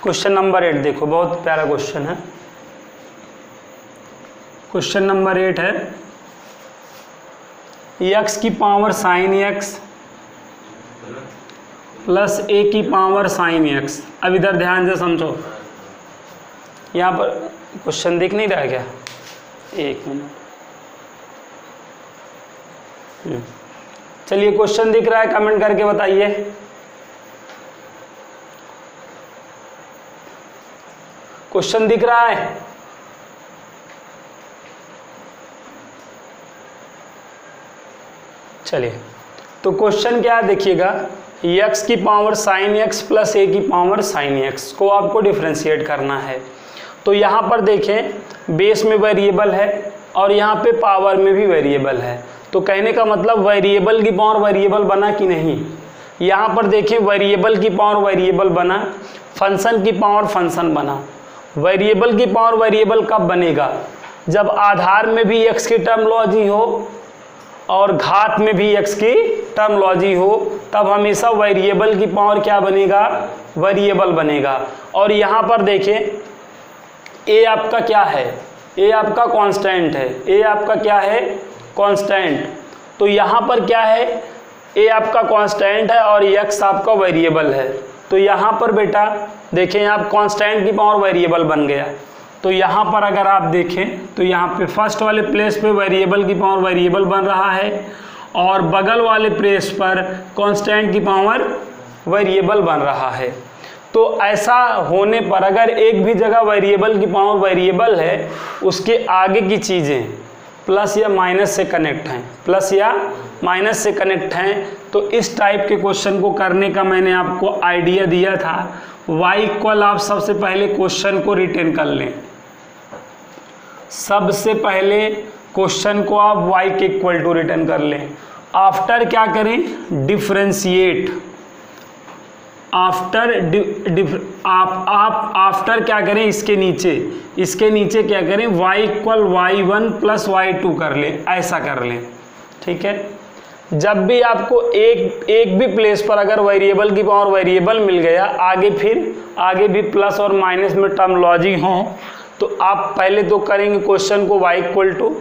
Question number 8 देखो, बहुत प्यारा क्वेश्चन है। क्वेश्चन नंबर 8 है x की power sine x plus a की पावर साइन x। अब इधर ध्यान से समझो, यहाँ पर क्वेश्चन दिख नहीं रहा है क्या? एक मिनट, चलिए क्वेश्चन दिख रहा है, कमेंट करके बताइए। क्वेश्चन दिख रहा है? चलिए, तो क्वेश्चन क्या है देखिएगा, x की power sine x plus a की पावर साइन x को आपको डिफरेंशिएट करना है। तो यहाँ पर देखें बेस में वेरिएबल है और यहाँ पे पावर में भी वेरिएबल है, तो कहने का मतलब वेरिएबल की पावर वेरिएबल बना कि नहीं। यहाँ पर देखें वेरिएबल की पावर वेरिएबल बना, फंक्शन की पावर फंक्शन बना। वेरिएबल की पावर वेरिएबल कब बनेगा? जब आधार में भी x की टर्मोलॉजी हो और घात में भी x की टर्मोलॉजी हो, तब हमेशा वेरिएबल की पावर क्या बनेगा? वेरिएबल बनेगा। और यहाँ पर देखें a आपका क्या है? a आपका कांस्टेंट है। a आपका क्या है? कांस्टेंट। तो यहाँ पर क्या है? a आपका कांस्टेंट है और x आपका वेरिएबल है। तो यहाँ पर बेटा देखें, आप कांस्टेंट की पावर वेरिएबल बन गया। तो यहाँ पर अगर आप देखें तो यहाँ पे फर्स्ट वाले प्लेस पे वेरिएबल की पावर वेरिएबल बन रहा है और बगल वाले प्लेस पर कांस्टेंट की पावर वेरिएबल बन रहा है। तो ऐसा होने पर अगर एक भी जगह वेरिएबल की पावर वेरिएबल है, उसके आगे की चीज़ें प्लस या माइनस से कनेक्ट हैं, प्लस या माइनस से कनेक्ट हैं, तो इस टाइप के क्वेश्चन को करने का मैंने आपको आइडिया दिया था। y इक्वल, आप सबसे पहले क्वेश्चन को रिटेन कर लें। सबसे पहले क्वेश्चन को आप y के इक्वल टू रिटर्न कर लें। आफ्टर क्या करें? डिफरेंशिएट। आफ्टर आप आफ्टर क्या करें? इसके नीचे क्या करें? y equal y1 plus y2 कर लें, ऐसा कर लें। ठीक है, जब भी आपको एक भी प्लेस पर अगर वेरिएबल की पावर वेरिएबल मिल गया, आगे भी प्लस और माइनस में टर्मोलॉजी हो, तो आप पहले तो करेंगे क्वेश्चन को y इक्वल टू,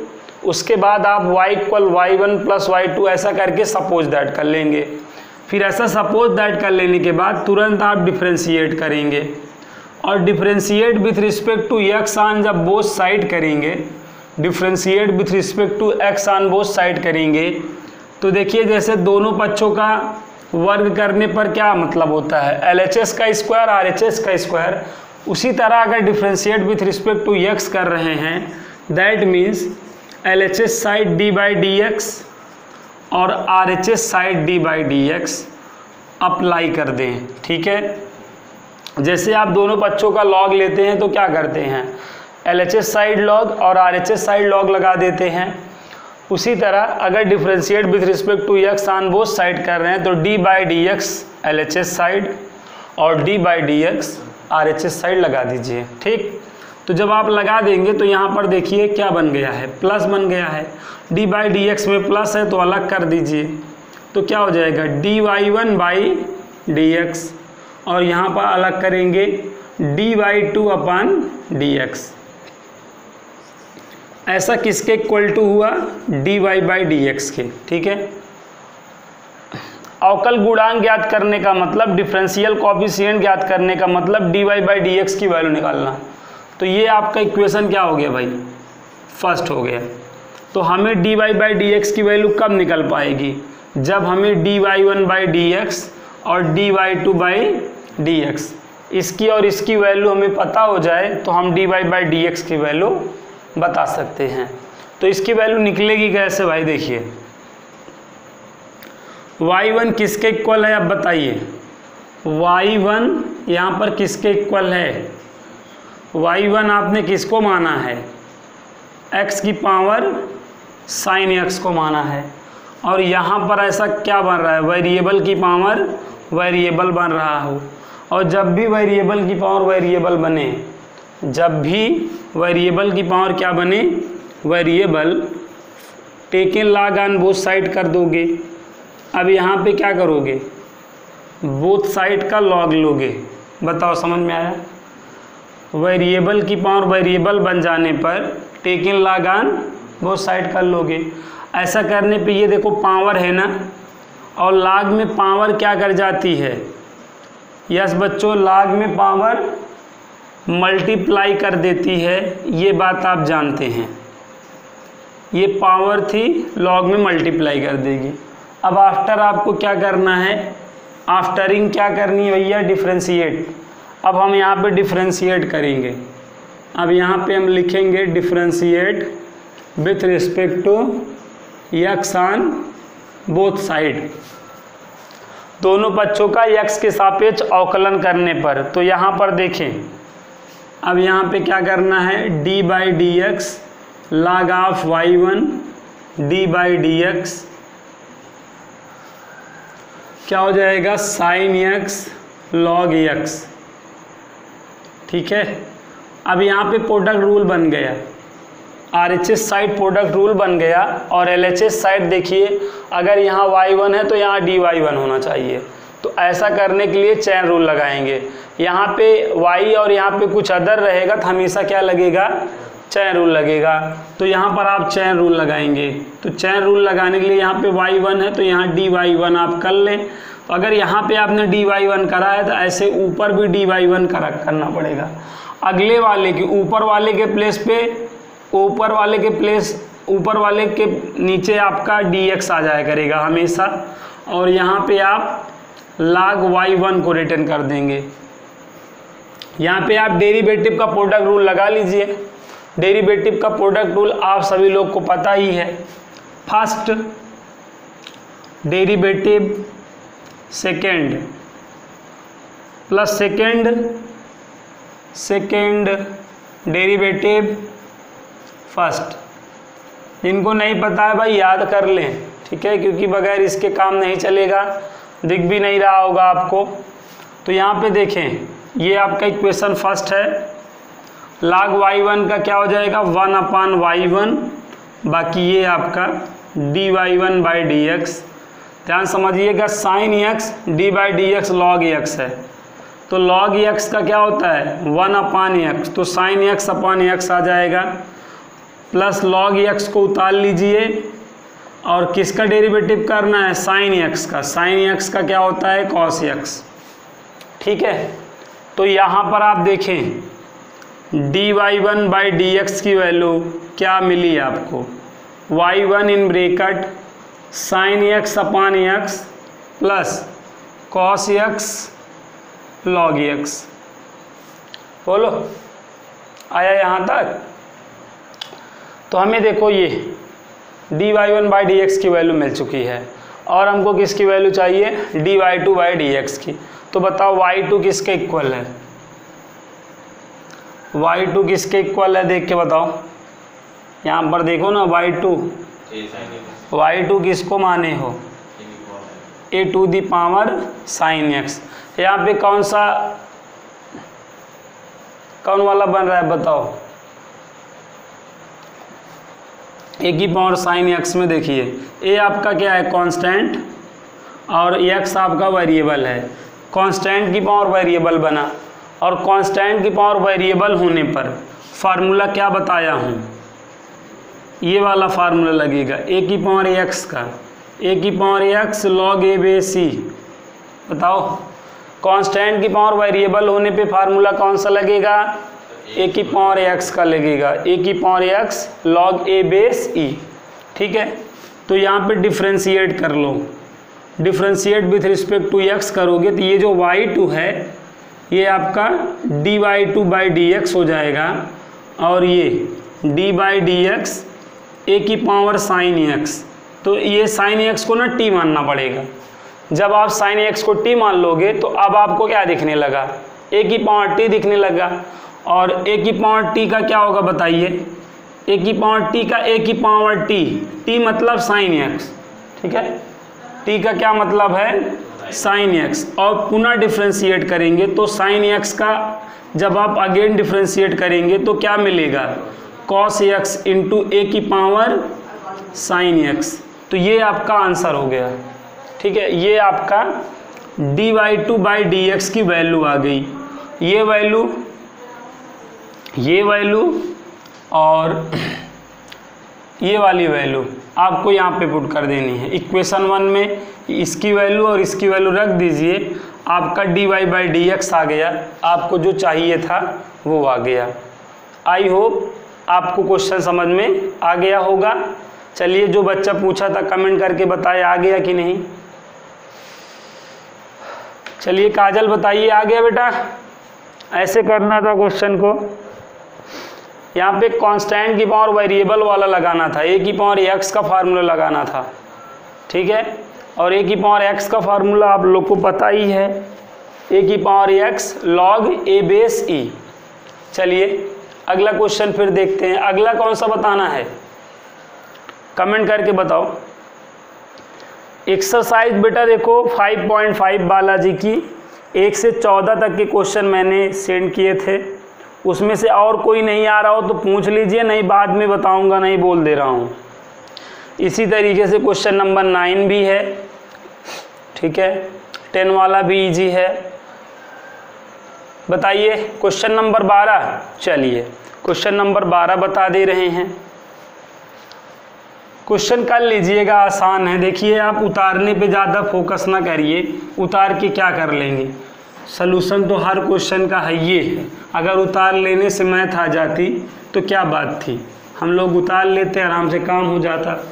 उसके बाद आप y equal y1 plus y2 ऐसा करके सपोज दैट कर लेंगे। फिर ऐसा सपोज दैट कर लेने के बाद तुरंत आप डिफरेंशिएट करेंगे और differentiate with respect to x on जब बोथ साइड करेंगे, differentiate with respect to x on both side करेंगे, तो देखिए जैसे दोनों पक्षों का वर्ग करने पर क्या मतलब होता है? LHS का स्क्वायर RHS का स्क्वायर। उसी तरह अगर differentiate with respect to x कर रहे हैं, that means LHS side d by d x और RHS side d by d x apply कर दें। ठीक है, जैसे आप दोनों पक्षों का लॉग लेते हैं तो क्या करते हैं? LHS साइड लॉग और RHS साइड लॉग लगा देते हैं। उसी तरह अगर differentiate with respect to x on both side कर रहे हैं तो d by d x LHS side और d by d x RHS side लगा दीजिए। ठीक, तो जब आप लगा देंगे तो यहाँ पर देखिए क्या बन गया है? प्लस बन गया है। d बाई डी एक्स में प्लस है तो अलग कर दीजिए, तो क्या हो जाएगा? dy1 बाई डी एक्स, और यहाँ पर अलग करेंगे dy2 अपॉन डी एक्स। ऐसा किसके इक्वल टू हुआ? dy बाई डी एक्स के। ठीक है, अवकल गुणांक ज्ञात करने का मतलब, डिफरेंशियल कोएफिशिएंट ज्ञात करने का मतलब dy बाई डी एक्स की वैल्यू निकालना। तो ये आपका इक्वेशन क्या हो गया भाई? फर्स्ट हो गया। तो हमें dy बाई डी एक्स की वैल्यू कब निकल पाएगी? जब हमें dy1 बाई डी एक्स और dy2 बाई डी एक्स इसकी और इसकी वैल्यू हमें पता हो जाए तो हम dy बाई डी एक्स की वैल्यू बता सकते हैं। तो इसकी वैल्यू निकलेगी कैसे भाई? देखिए y1 किसके इक्वल है? अब बताइए y1 यहाँ पर किसके इक्वल है? y1 आपने किसको माना है? x की पावर साइन x को माना है, और यहाँ पर ऐसा क्या बन रहा है? वेरिएबल की पावर वेरिएबल बन रहा हो। और जब भी वेरिएबल की पावर वेरिएबल बने, जब भी वेरिएबल की पावर क्या बने? Variable, taken log on both side कर दोगे। अब यहाँ पे क्या करोगे? बोथ साइड का लॉग लोगे, बताओ समझ में आया? वेरिएबल की पावर वेरिएबल बन जाने पर taking log on both side कर लोगे। ऐसा करने पे ये देखो पावर है ना, और लॉग में पावर क्या कर जाती है? यस बच्चों, लॉग में पावर मल्टीप्लाई कर देती है, ये बात आप जानते हैं। ये पावर थी, लॉग में मल्टीप्लाई कर देगी। अब आफ्टर आपको क्या करना है? आफ्टरिंग क्या करनी है भैया? डिफ्रेंशिएट। अब हम यहाँ पे डिफ्रेंशिएट करेंगे। अब यहाँ पे हम लिखेंगे differentiate with respect to x on both side, दोनों पक्षों का एक्स के सापेक्ष अवकलन करने पर। तो यहाँ पर देखें, अब यहाँ पे क्या करना है? D by d x log of y1 D by d x क्या हो जाएगा? Sine x log x. ठीक है, अब यहाँ पे प्रोडक्ट रूल बन गया, RHS साइड प्रोडक्ट रूल बन गया, और LHS साइड देखिए, अगर यहाँ y1 है तो यहाँ dy1 होना चाहिए। तो ऐसा करने के लिए चेन रूल लगाएंगे। यहाँ पे y और यहाँ पे कुछ अदर रहेगा तो हमेशा क्या लगेगा? चेन रूल लगेगा। तो यहाँ पर आप चेन रूल लगाएंगे। तो चेन रूल लगाने के लिए यहाँ पे y1 है तो यहाँ dy1 आप कर लें। तो अगर यहाँ पे आपने dy1 करा है तो ऐसे ऊपर भी dy1 करना पड़ेगा। अगले वाले के ऊपर वाले के प्लेस पे, ऊपर वाले के नीचे आपका dx आ जाया करेगा हमेशा, और यहाँ पे आप log y1 को रिटर्न कर देंगे। यहाँ पे आप डेरिवेटिव का प्रोडक्ट रूल लगा लीजिए। डेरिवेटिव का प्रोडक्ट रूल आप सभी लोग को पता ही है। First derivative second plus second derivative first. जिनको नहीं पता है भाई याद कर लें, ठीक है, क्योंकि बगैर इसके काम नहीं चलेगा। दिख भी नहीं रहा होगा आपको। तो यहाँ पे देखें, ये आपका इक्वेशन फर्स्ट है। log y1 का क्या हो जाएगा? 1/y1, बाकी ये आपका dy1 बाई डी एक्स। ध्यान समझिएगा, sine x D by d x log x है। तो log x का क्या होता है? 1/x, तो साइन एक्स अपॉन एक्स आ जाएगा। प्लस log x को उतार लीजिए, और किसका डेरिवेटिव करना है? साइन एक्स का। साइन एक्स का क्या होता है? Cos x. ठीक है, तो यहाँ पर आप देखें dy1 बाई डी एक्स की वैल्यू क्या मिली आपको? y1 इन bracket sine x upon x plus cos x log x. बोलो, आया यहाँ तक? तो हमें देखो ये dy1 बाई डी एक्स की वैल्यू मिल चुकी है, और हमको किसकी वैल्यू चाहिए? dy2 बाई डी एक्स की। तो बताओ y2 किसके इक्वल है? y2 किसके इक्वल है? देख के बताओ। यहाँ पर देखो ना, y2 किसको माने हो? a to the power sine x. यहाँ पे कौन वाला बन रहा है बताओ? a की पावर साइन एक्स में देखिए, a आपका क्या है? कांस्टेंट, और x आपका वेरिएबल है। कांस्टेंट की पावर वेरिएबल बना, और कांस्टेंट की पावर वेरिएबल होने पर फार्मूला क्या बताया हूँ? ये वाला फार्मूला लगेगा a की पावर x का, a की power x log a base c। बताओ, कांस्टेंट की पावर वेरिएबल होने पे फार्मूला कौन सा लगेगा? a की पावर x का लगेगा, a की power x log a base e। ठीक है, तो यहाँ पे डिफ्रेंशिएट कर लो। Differentiate with respect to x करोगे तो ये जो y2 है ये आपका dy2 बाई डी एक्स हो जाएगा, और ये d बाई डी एक्स ए की पावर साइन एक्स। तो ये साइन एक्स को ना t मानना पड़ेगा। जब आप साइन एक्स को t मान लोगे तो अब आपको क्या दिखने लगा? a की पावर t दिखने लगा। और a की पावर t का क्या होगा बताइए? a की पावर t का a की पावर t मतलब साइन एक्स। ठीक है, t का क्या मतलब है? Sine x. और पुनः डिफ्रेंशिएट करेंगे तो साइन एक्स का जब आप अगेन डिफ्रेंशिएट करेंगे तो क्या मिलेगा? कॉस एक्स इंटू ए की पावर साइन एक्स। तो ये आपका आंसर हो गया। ठीक है, ये आपका dy2 बाई डी एक्स की वैल्यू आ गई। ये वैल्यू और ये वाली वैल्यू आपको यहाँ पे पुट कर देनी है। इक्वेशन 1 में इसकी वैल्यू और इसकी वैल्यू रख दीजिए, आपका dy/dx आ गया, आपको जो चाहिए था वो आ गया। आई होप आपको क्वेश्चन समझ में आ गया होगा। चलिए, जो बच्चा पूछा था कमेंट करके बताए आ गया कि नहीं। चलिए काजल बताइए, आ गया बेटा? ऐसे करना था क्वेश्चन को। यहाँ पे कांस्टेंट की पावर वेरिएबल वाला लगाना था, a की पावर x का फार्मूला लगाना था, ठीक है। और a की पावर x का फार्मूला आप लोग को पता ही है, a की power x log a base e। चलिए अगला क्वेश्चन फिर देखते हैं। अगला कौन सा बताना है, कमेंट करके बताओ। एक्सरसाइज बेटा देखो 5.5 बालाजी की 1 से 14 तक के क्वेश्चन मैंने सेंड किए थे, उसमें से और कोई नहीं आ रहा हो तो पूछ लीजिए, नहीं बाद में बताऊंगा, नहीं बोल दे रहा हूँ। इसी तरीके से क्वेश्चन नंबर 9 भी है, ठीक है, 10 वाला भी इजी है। बताइए क्वेश्चन नंबर 12। चलिए क्वेश्चन नंबर 12 बता दे रहे हैं। क्वेश्चन कर लीजिएगा, आसान है। देखिए आप उतारने पे ज़्यादा फोकस ना करिए, उतार के क्या कर लेंगे, सलूशन तो हर क्वेश्चन का है ये है। अगर उतार लेने से मैथ आ जाती तो क्या बात थी, हम लोग उतार लेते, आराम से काम हो जाता।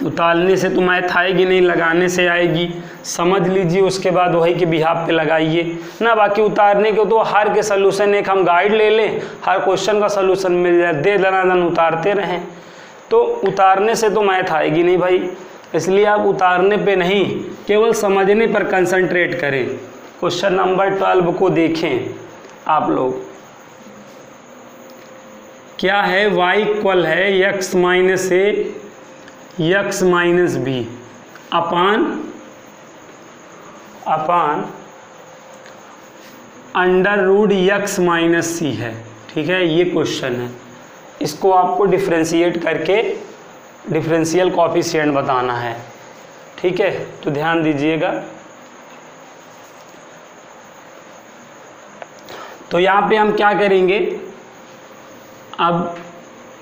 उतारने से तो मैथ आएगी नहीं, लगाने से आएगी। समझ लीजिए, उसके बाद वही के बिहाफ पे लगाइए ना। बाकी उतारने के तो हर के सलूशन एक हम गाइड ले लें, हर क्वेश्चन का सलूशन मिल जाए, दे दनादन उतारते रहें, तो उतारने से तो मैथ आएगी नहीं भाई। इसलिए आप उतारने पे नहीं, केवल समझने पर कंसंट्रेट करें। क्वेश्चन नंबर 12 को देखें आप लोग। क्या है, y इक्वल है x minus a x minus b upon under root x minus c है, ठीक है। ये क्वेश्चन है, इसको आपको डिफ्रेंशिएट करके डिफरेंशियल कोएफिशिएंट बताना है, ठीक है। तो ध्यान दीजिएगा। तो यहाँ पे हम क्या करेंगे, अब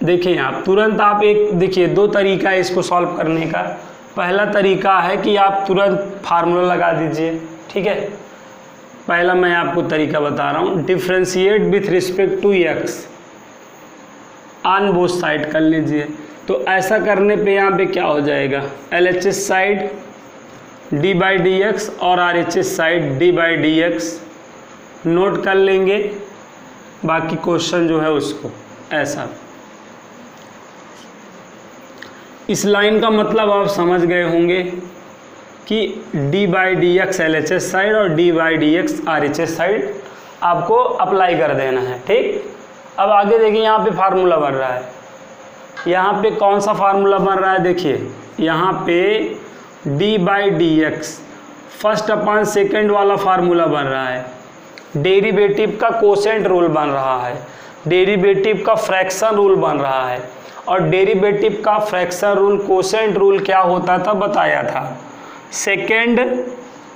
देखिए आप तुरंत आप एक देखिए 2 तरीका है इसको सॉल्व करने का। पहला तरीका है कि आप तुरंत फार्मूला लगा दीजिए, ठीक है। पहला मैं आपको तरीका बता रहा हूँ, differentiate with respect to x on both side कर लीजिए। तो ऐसा करने पे यहाँ पे क्या हो जाएगा, LHS साइड d/dx और RHS साइड d/dx नोट कर लेंगे। बाकी क्वेश्चन जो है उसको ऐसा, इस लाइन का मतलब आप समझ गए होंगे कि d/dx LHS साइड और d/dx RHS साइड आपको अप्लाई कर देना है, ठीक। अब आगे देखिए, यहाँ पे फार्मूला बन रहा है। यहाँ पे कौन सा फार्मूला बन रहा है, देखिए यहाँ पे d/dx फर्स्ट अपान सेकेंड वाला फार्मूला बन रहा है। डेरिवेटिव का कोसेंट रूल बन रहा है, डेरिवेटिव का फ्रैक्शन रूल बन रहा है। और डेरिवेटिव का फ्रैक्शन रूल, कोसेंट रूल क्या होता था बताया था, second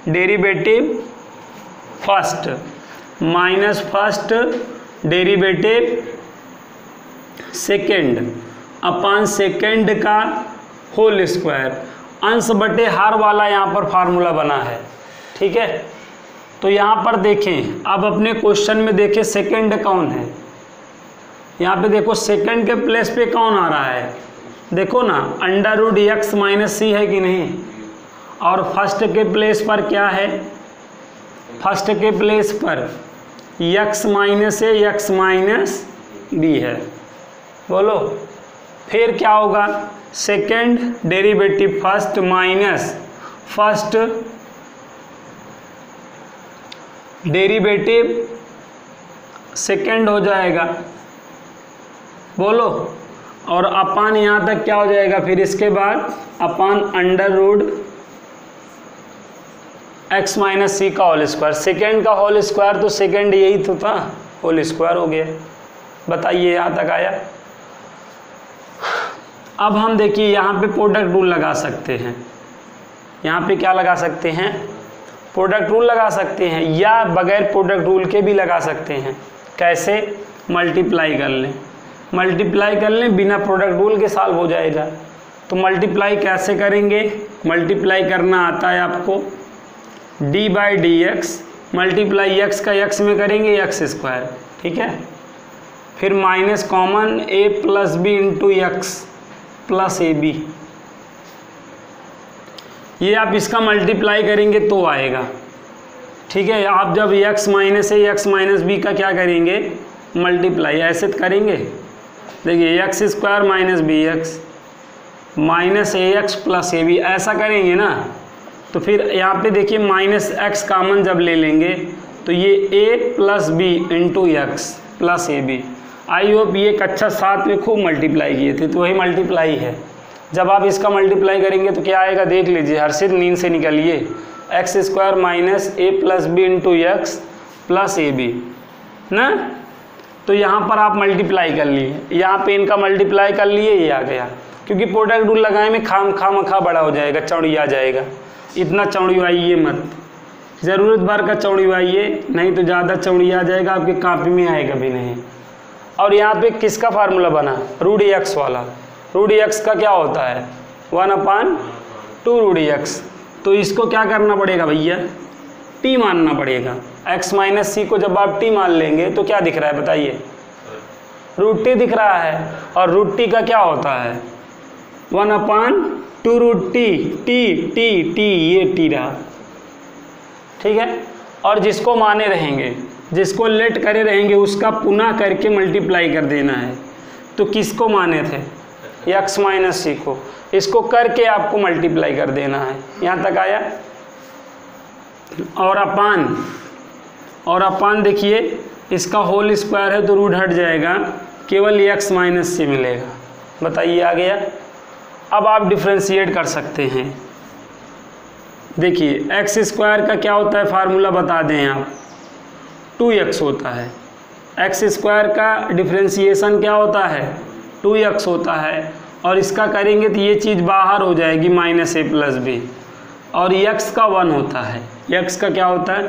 derivative first minus first derivative second upon second का होल स्क्वायर, अंश बटे हर वाला यहाँ पर फार्मूला बना है, ठीक है। तो यहाँ पर देखें, अब अपने क्वेश्चन में देखें सेकेंड कौन है। यहाँ पे देखो सेकेंड के प्लेस पे कौन आ रहा है, देखो ना, अंडर रूट x माइनस सी है कि नहीं। और फर्स्ट के प्लेस पर क्या है, फर्स्ट के प्लेस पर x माइनस ए x माइनस बी है। बोलो फिर क्या होगा, second derivative first minus first derivative second हो जाएगा। बोलो, और अपान यहाँ तक क्या हो जाएगा, फिर इसके बाद upon under root x minus C का होल स्क्वायर। सेकेंड का होल स्क्वायर तो सेकेंड यही तो था, होल स्क्वायर हो गया। बताइए यहाँ तक आया। अब हम देखिए यहाँ पे प्रोडक्ट रूल लगा सकते हैं। यहाँ पे क्या लगा सकते हैं, प्रोडक्ट रूल लगा सकते हैं या बगैर प्रोडक्ट रूल के भी लगा सकते हैं। कैसे? मल्टीप्लाई कर लें, मल्टीप्लाई कर लें, बिना प्रोडक्ट रूल के सॉल्व हो जाएगा। तो मल्टीप्लाई कैसे करेंगे? मल्टीप्लाई करना आता है आपको, d by d x, multiply x का एक्स में करेंगे एक्स स्क्वायर, ठीक है। फिर minus common a plus B into x plus A b, ये आप इसका मल्टीप्लाई करेंगे तो आएगा, ठीक है। आप जब x minus a x minus b का क्या करेंगे? मल्टीप्लाई, ऐसे करेंगे। देखिए x square minus b x minus a x plus A b, ऐसा करेंगे ना। तो फिर यहाँ पे देखिए माइनस एक्स कामन जब ले लेंगे तो ये A plus B into x plus A B. I hope ये कक्षा 7 में खूब मल्टीप्लाई किए थे, तो वही मल्टीप्लाई है। जब आप इसका मल्टीप्लाई करेंगे तो क्या आएगा देख लीजिए, हर्षित नींद से निकलिए। X square minus a plus B into x plus A b ना। तो यहाँ पर आप मल्टीप्लाई कर लिए, यहाँ पे इनका मल्टीप्लाई कर लिए, ये आ गया। क्योंकि प्रोडक्ट रूल लगाए में खामखा बड़ा हो जाएगा, चौड़िया जाएगा। इतना चौड़ियाइए मत, ज़रूरत भर का चौड़ियाइए, नहीं तो ज़्यादा चौड़िया जाएगा, आपके कॉपी में आएगा भी नहीं। और यहाँ पे किसका फार्मूला बना? रूट एक्स वाला। रूट एक्स का क्या होता है? 1/2 रूट एक्स। तो इसको क्या करना पड़ेगा भैया? टी मानना पड़ेगा। x माइनस सी को जब आप टी मान लेंगे तो क्या दिख रहा है बताइए? रूट टी दिख रहा है। और रूट टी का क्या होता है? 1/2 रूट टी, टी ये टी रहा, ठीक है। और जिसको माने रहेंगे, जिसको लेट करे रहेंगे, उसका पुनः करके मल्टीप्लाई कर देना है। तो किसको माने थे? x माइनस सी को, इसको करके आपको मल्टीप्लाई कर देना है। यहाँ तक आया। और अपान देखिए, इसका होल स्क्वायर है तो रूट हट जाएगा, केवल x माइनस सी मिलेगा। बताइए आ गया। अब आप डिफ्रेंशिएट कर सकते हैं। देखिए एक्स स्क्वायर का क्या होता है फार्मूला बता दें आप, 2x होता है। एक्स स्क्वायर का डिफ्रेंशिएशन क्या होता है? 2x होता है। और इसका करेंगे तो ये चीज़ बाहर हो जाएगी, माइनस ए प्लस बी। और x का 1 होता है। x का क्या होता है?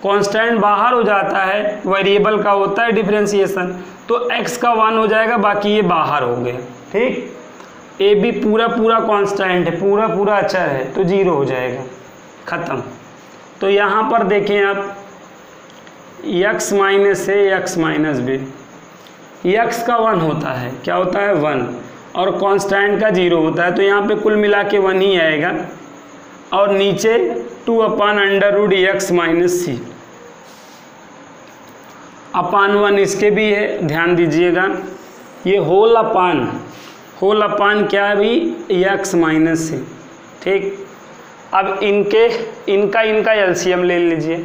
कांस्टेंट बाहर हो जाता है, वेरिएबल का होता है डिफ्रेंशिएशन, तो x का 1 हो जाएगा, बाकी ये बाहर हो गया, ठीक। ए बी पूरा कांस्टेंट है, पूरा अचर है, तो 0 हो जाएगा, ख़त्म। तो यहाँ पर देखें आप, x minus a x minus B, x का 1 होता है, क्या होता है? 1, और कांस्टेंट का 0 होता है, तो यहाँ पे कुल मिला के 1 ही आएगा। और नीचे 2/√x माइनस सी, अपान 1 इसके भी है, ध्यान दीजिएगा। ये होल अपान क्या है भी? x माइनस सी, ठीक। अब इनका एलसीएम ले लीजिए,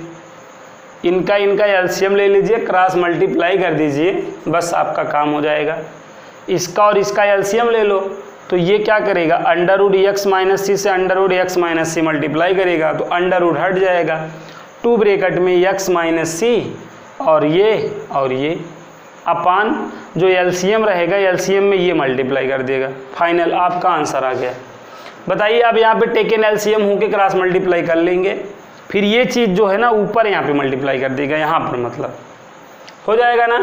इनका एलसीएम ले लीजिए, क्रॉस मल्टीप्लाई कर दीजिए, बस आपका काम हो जाएगा। इसका और इसका एलसीएम ले लो, तो ये क्या करेगा? √x माइनस सी से √x माइनस सी मल्टीप्लाई करेगा, तो अंडर हट जाएगा, 2 ब्रैकेट में x माइनस सी और ये अपान जो एलसीएम रहेगा, एलसीएम में ये मल्टीप्लाई कर देगा। फाइनल आपका आंसर आ गया। बताइए आप यहाँ पे टेकन एलसीएम होके क्रॉस मल्टीप्लाई कर लेंगे, फिर ये चीज़ जो है ना ऊपर यहाँ पे मल्टीप्लाई कर देगा, यहाँ पर मतलब हो जाएगा ना।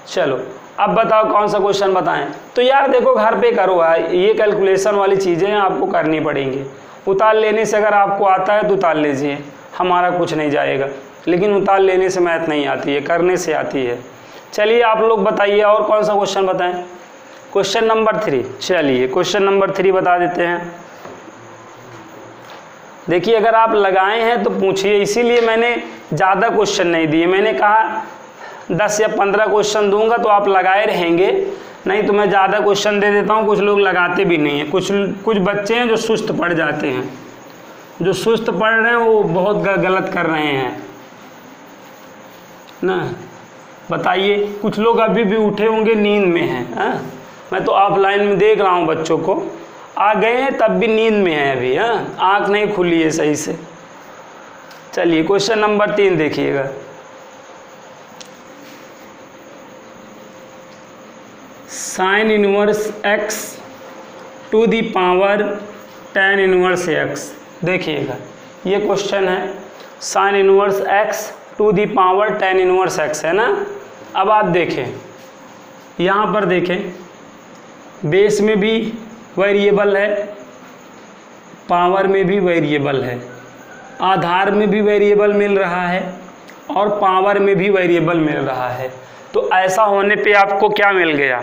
चलो अब बताओ कौन सा क्वेश्चन बताएं। तो यार देखो घर पे करो, ये कैलकुलेशन वाली चीज़ें आपको करनी पड़ेंगी। उतार लेने से अगर आपको आता है तो उतार लीजिए, हमारा कुछ नहीं जाएगा, लेकिन उतार लेने से मैथ नहीं आती है, करने से आती है। चलिए आप लोग बताइए और कौन सा क्वेश्चन बताएं। क्वेश्चन नंबर 3, चलिए क्वेश्चन नंबर 3 बता देते हैं। देखिए अगर आप लगाए हैं तो पूछिए, इसीलिए मैंने ज़्यादा क्वेश्चन नहीं दिए। मैंने कहा 10 या 15 क्वेश्चन दूंगा तो आप लगाए रहेंगे, नहीं तो मैं ज़्यादा क्वेश्चन दे देता हूँ। कुछ लोग लगाते भी नहीं हैं, कुछ बच्चे हैं जो सुस्त पढ़ जाते हैं। जो सुस्त पढ़ रहे हैं वो बहुत गलत कर रहे हैं ना। बताइए, कुछ लोग अभी भी उठे होंगे, नींद में हैं। मैं तो ऑफलाइन में देख रहा हूँ बच्चों को, आ गए हैं तब भी नींद में हैं अभी, आँख नहीं खुली है सही से। चलिए क्वेश्चन नंबर 3 देखिएगा। Sine inverse x to the power tan inverse x। देखिएगा ये क्वेश्चन है, sine inverse x to the power tan inverse x है ना। अब आप देखें यहाँ पर देखें, बेस में भी वेरिएबल है, पावर में भी वेरिएबल है, आधार में भी वेरिएबल मिल रहा है और पावर में भी वेरिएबल मिल रहा है। तो ऐसा होने पे आपको क्या मिल गया,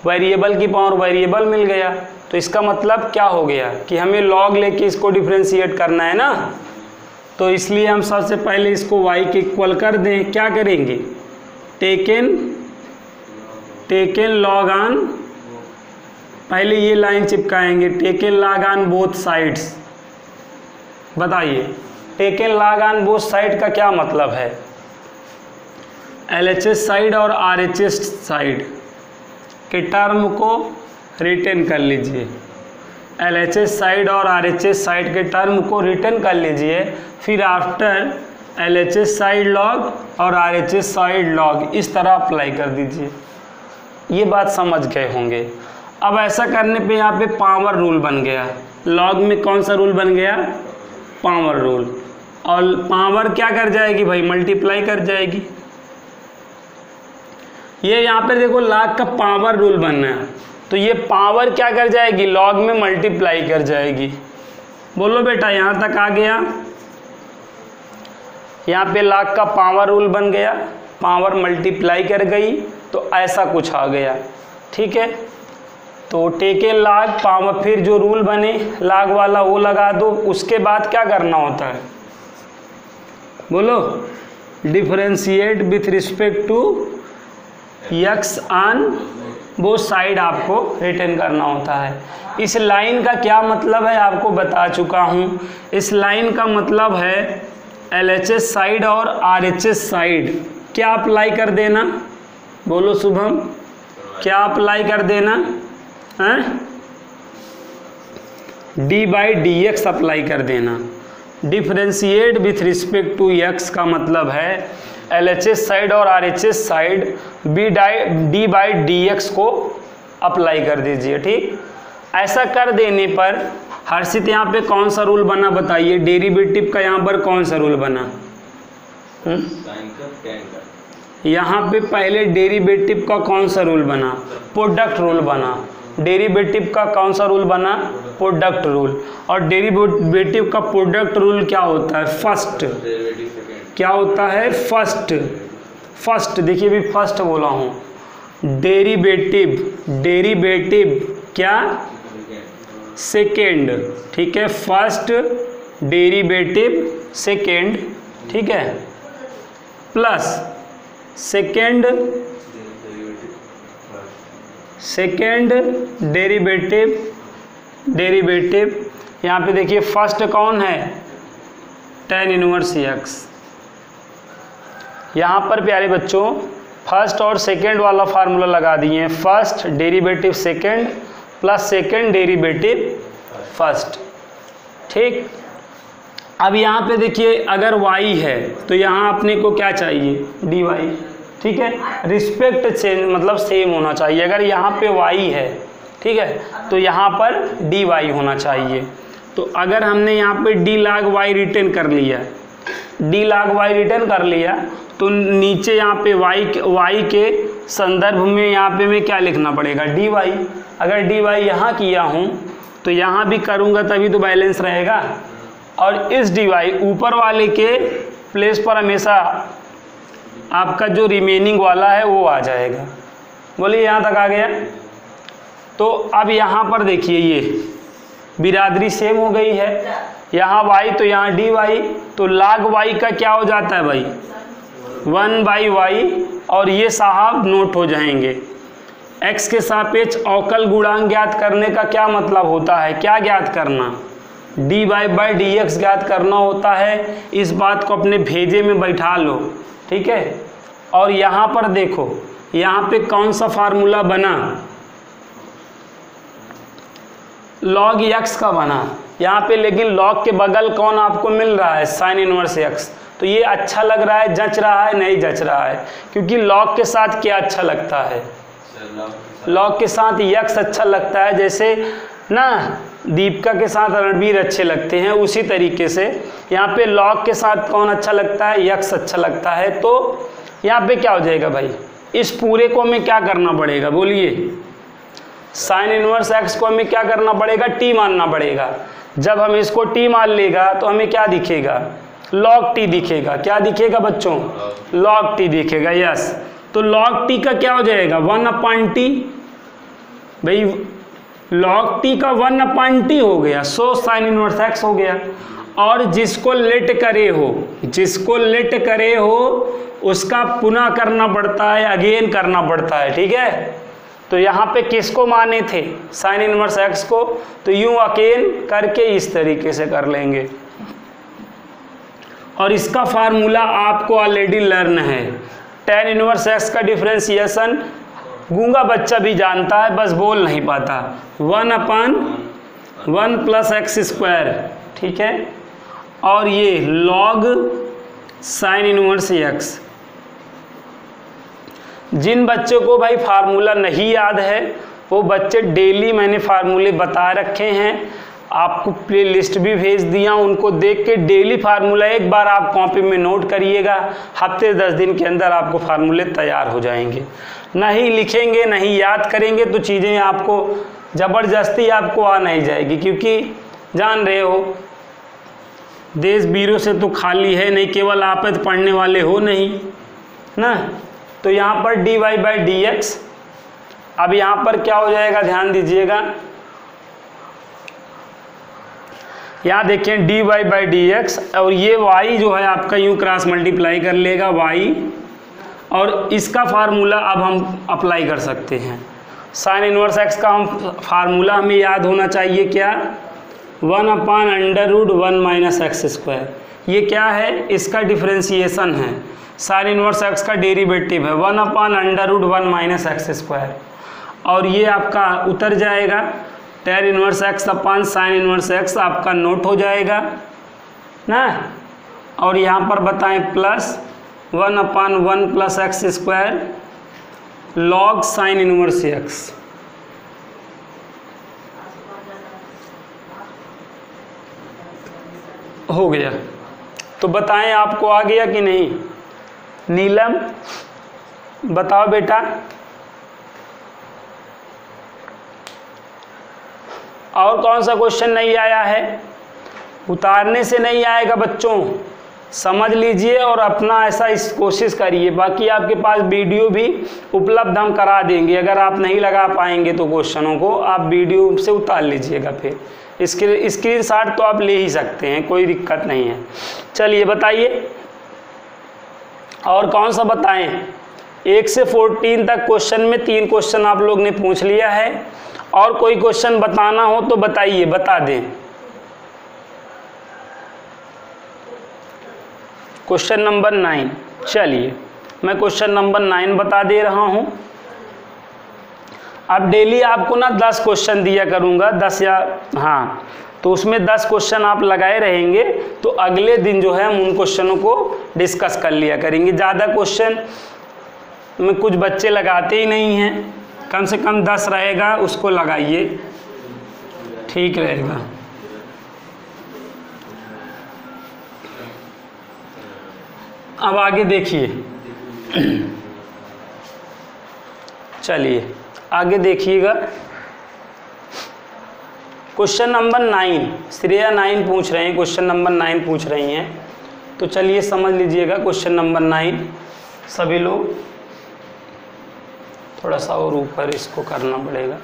वेरिएबल की पावर वेरिएबल मिल गया। तो इसका मतलब क्या हो गया कि हमें लॉग लेके इसको डिफ्रेंशिएट करना है ना। तो इसलिए हम सबसे पहले इसको y के इक्वल कर दें। क्या करेंगे, टेकन लॉग ऑन, पहले ये लाइन चिपकाएंगे, taken log on both sides. बताइए taken log on both side का क्या मतलब है। LHS साइड और RHS साइड के टर्म को रिटेन कर लीजिए। LHS साइड और RHS साइड के टर्म को रिटेन कर लीजिए, फिर आफ्टर LHS साइड लॉग और RHS साइड लॉग इस तरह अप्लाई कर दीजिए। ये बात समझ गए होंगे। अब ऐसा करने पे यहाँ पे पावर रूल बन गया। लॉग में कौन सा रूल बन गया, पावर रूल। और पावर क्या कर जाएगी भाई, मल्टीप्लाई कर जाएगी। ये यहाँ पे देखो लॉग का पावर रूल बनना है, तो ये पावर क्या कर जाएगी, लॉग में मल्टीप्लाई कर जाएगी। बोलो बेटा यहाँ तक आ गया। यहाँ पे लॉग का पावर रूल बन गया, पावर मल्टीप्लाई कर गई, तो ऐसा कुछ आ गया। ठीक है, तो टेकन लॉग पावर, फिर जो रूल बने लॉग वाला वो लगा दो। उसके बाद क्या करना होता है, बोलो, differentiate with respect to x on वो साइड आपको रिटर्न करना होता है। इस लाइन का क्या मतलब है आपको बता चुका हूँ। इस लाइन का मतलब है LHS साइड और RHS साइड क्या अप्लाई कर देना, बोलो शुभम, क्या अप्लाई कर देना है, d/dx अप्लाई कर देना। Differentiate with respect to x का मतलब है LHS साइड और RHS साइड d/dx को अप्लाई कर दीजिए। ठीक, ऐसा कर देने पर हर्षित यहाँ पे कौन सा रूल बना बताइए, डेरिवेटिव का यहाँ पर कौन सा रूल बना। यहाँ पे पहले डेरिवेटिव का कौन सा रूल बना, प्रोडक्ट रूल बना। डेरिवेटिव का कौन सा रूल बना, प्रोडक्ट रूल। और डेरिवेटिव का प्रोडक्ट रूल क्या होता है, फर्स्ट। क्या होता है, फर्स्ट। फर्स्ट देखिए भी फर्स्ट बोला हूँ। डेरिवेटिव क्या, सेकेंड। ठीक है, फर्स्ट डेरिवेटिव सेकेंड, ठीक है, प्लस सेकेंड डेरिवेटिव यहाँ पे देखिए फर्स्ट कौन है, tan इनवर्स x। यहाँ पर प्यारे बच्चों फर्स्ट और सेकेंड वाला फार्मूला लगा दिए हैं, first derivative second plus second derivative first. ठीक, अब यहाँ पे देखिए अगर y है तो यहाँ अपने को क्या चाहिए, dy। ठीक है, रिस्पेक्ट चेंज मतलब सेम होना चाहिए। अगर यहाँ पे y है, ठीक है, तो यहाँ पर dy होना चाहिए। तो अगर हमने यहाँ पे d log y रिटर्न कर लिया, d log y रिटर्न कर लिया, तो नीचे यहाँ पे y के संदर्भ में यहाँ पे मैं क्या लिखना पड़ेगा, dy। अगर dy यहाँ किया हूँ तो यहाँ भी करूँगा तभी तो बैलेंस रहेगा। और इस dy ऊपर वाले के प्लेस पर हमेशा आपका जो रिमेनिंग वाला है वो आ जाएगा। बोलिए यहाँ तक आ गया। तो अब यहाँ पर देखिए ये बिरादरी सेम हो गई है, यहाँ y तो यहाँ dy, तो log y का क्या हो जाता है भाई, 1/y। और ये साहब नोट हो जाएंगे। x के सापेक्ष अवकल गुणांक ज्ञात करने का क्या मतलब होता है, क्या ज्ञात करना, dy/dx ज्ञात करना होता है। इस बात को अपने भेजे में बैठा लो, ठीक है। और यहाँ पर देखो यहाँ पे कौन सा फार्मूला बना, log x का बना यहाँ पे, लेकिन log के बगल कौन आपको मिल रहा है, साइन इनवर्स x। तो ये अच्छा लग रहा है, जच रहा है, नहीं जच रहा है, क्योंकि log के साथ क्या अच्छा लगता है, log के साथ x अच्छा लगता है। जैसे ना दीपिका के साथ रणबीर अच्छे लगते हैं, उसी तरीके से यहाँ पे log के साथ कौन अच्छा लगता है, x अच्छा लगता है। तो यहाँ पे क्या हो जाएगा भाई, इस पूरे को हमें क्या करना पड़ेगा बोलिए, साइन इनवर्स x को हमें क्या करना पड़ेगा, t मानना पड़ेगा। जब हम इसको t मान लेगा तो हमें क्या दिखेगा, log t दिखेगा। क्या दिखेगा बच्चों, log t दिखेगा, यस। तो log t का क्या हो जाएगा, 1/t। भाई log t का 1/t हो गया, सो साइन इनवर्स x हो गया। और जिसको लेट करे हो, जिसको लेट करे हो उसका पुनः करना पड़ता है, अगेन करना पड़ता है, ठीक है। तो यहाँ पे किसको माने थे, साइन इनवर्स x को, तो यूं अगेन करके इस तरीके से कर लेंगे। और इसका फार्मूला आपको ऑलरेडी लर्न है, tan इनवर्स x का डिफरेंशिएशन गूंगा बच्चा भी जानता है, बस बोल नहीं पाता, 1/1 + x², ठीक है। और ये log साइन इनवर्स x। जिन बच्चों को भाई फार्मूला नहीं याद है वो बच्चे डेली मैंने फार्मूले बता रखे हैं, आपको प्ले लिस्ट भी भेज दिया, उनको देख के डेली फार्मूला एक बार आप कॉपी में नोट करिएगा, हफ्ते 10 दिन के अंदर आपको फार्मूले तैयार हो जाएंगे। नहीं लिखेंगे, नहीं याद करेंगे तो चीज़ें आपको ज़बरदस्ती आपको आ नहीं जाएगी, क्योंकि जान रहे हो देश वीरों से तो खाली है नहीं, केवल आप तो पढ़ने वाले हो नहीं ना। तो यहाँ पर dy/dx, अब यहाँ पर क्या हो जाएगा ध्यान दीजिएगा, यहाँ देखें dy/dx, और ये y जो है आपका यूँ क्रॉस मल्टीप्लाई कर लेगा y, और इसका फार्मूला अब हम अप्लाई कर सकते हैं। साइन इनवर्स x का हम फार्मूला हमें याद होना चाहिए, क्या, 1/√1 - x²। ये क्या है, इसका डिफरेंशिएशन है, साइन इनवर्स x का डेरिवेटिव है 1/√1 - x²। और ये आपका उतर जाएगा, tan inverse x sign inverse x आपका नोट हो जाएगा ना। और यहाँ पर बताएं plus 1/1 + x² log sign inverse x। हो गया। तो बताएं आपको आ गया कि नहीं, नीलम बताओ बेटा। और कौन सा क्वेश्चन नहीं आया है, उतारने से नहीं आएगा बच्चों, समझ लीजिए और अपना ऐसा इस कोशिश करिए। बाकी आपके पास वीडियो भी उपलब्ध हम करा देंगे, अगर आप नहीं लगा पाएंगे तो क्वेश्चनों को आप वीडियो से उतार लीजिएगा, फिर स्क्रीनशॉट तो आप ले ही सकते हैं, कोई दिक्कत नहीं है। चलिए बताइए और कौन सा बताएं। 1 से 14 तक क्वेश्चन में 3 क्वेश्चन आप लोग ने पूछ लिया है, और कोई क्वेश्चन बताना हो तो बताइए, बता दें। क्वेश्चन नंबर 9, चलिए मैं क्वेश्चन नंबर 9 बता दे रहा हूं। अब डेली आपको ना 10 क्वेश्चन दिया करूंगा, 10 या हाँ, तो उसमें 10 क्वेश्चन आप लगाए रहेंगे, तो अगले दिन जो है हम उन क्वेश्चनों को डिस्कस कर लिया करेंगे। ज़्यादा क्वेश्चन में कुछ बच्चे लगाते ही नहीं हैं, कम से कम 10 रहेगा, उसको लगाइए, ठीक रहेगा। अब आगे देखिए, चलिए आगे देखिएगा। क्वेश्चन नंबर 9, श्रेया 9 पूछ रहे हैं, क्वेश्चन नंबर 9 पूछ रही हैं, तो चलिए समझ लीजिएगा। क्वेश्चन नंबर 9 सभी लोग थोड़ा सा और ऊपर इसको करना पड़ेगा।